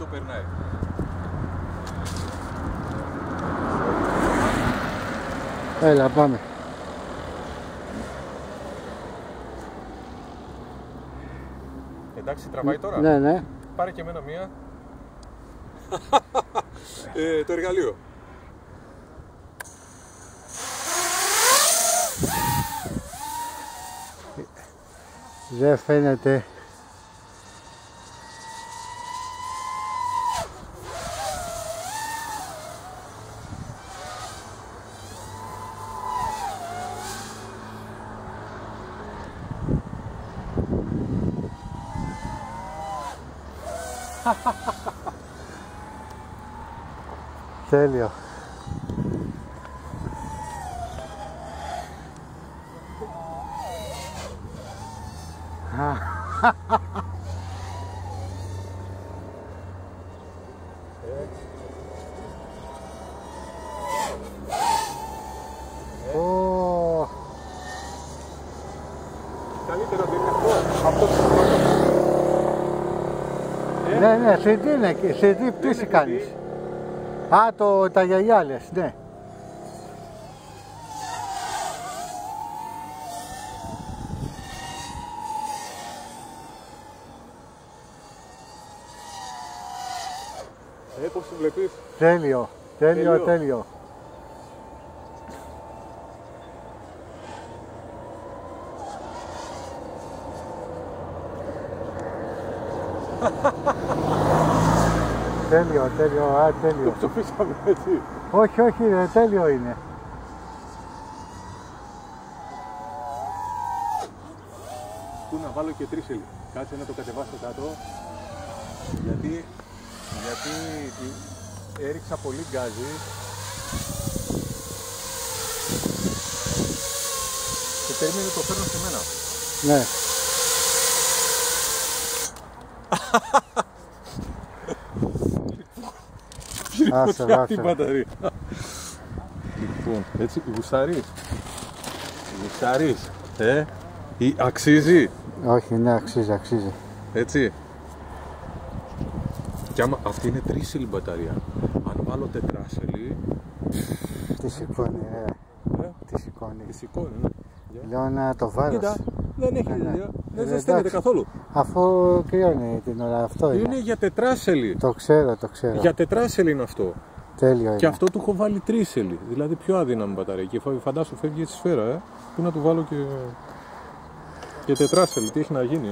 το περνάει. Έλα, πάμε. Εντάξει, τραβάει τώρα. Ναι, ναι. Πάρε και εμένα μία. Το εργαλείο. Δεν φαίνεται. Τέλειο. Καλύτερα δεν είναι αυτό. Ναι, ναι, CD είναι, CD πτήση κάνεις. Α, τα γιαγιά λες, ναι. Πώς το βλέπεις? Τέλειο, τέλειο, τέλειο. Τέλειο, τέλειο, α, τέλειο. Το ψοφίσαμε έτσι. Όχι, όχι, τέλειο είναι. Πού να βάλω και τρίσελι. Κάτσε να το κατεβάσω κάτω. Γιατί έριξα πολύ γκάζι. Και περίμενε το φέρνω σε μένα. Ναι. Άσε, την μπαταρία. Λοιπόν, έτσι, γουστάρεις, αξίζει. Όχι, ναι, αξίζει, αξίζει. Έτσι. Και άμα αυτή είναι τρίσελη μπαταρία, αν βάλω τετράσελη... Τι σηκώνει, τι σηκώνει. Τι σηκώνει, ναι. Λέω να το βάρος. Κοίτα, δεν έχει δουλειά. Δεν ζεσταίνεται καθόλου. Αφού κρυώνει την ώρα, αυτό είναι. Είναι για τετράσελη. Το ξέρω, το ξέρω. Για τετράσελη είναι αυτό. Τέλειο είναι. Και αυτό του έχω βάλει τρίσελη. Δηλαδή πιο αδύναμη μπαταρία. Και φαντάσου φεύγει έτσι σφαίρα, Πού να του βάλω και τετράσελη. Τι έχει να γίνει,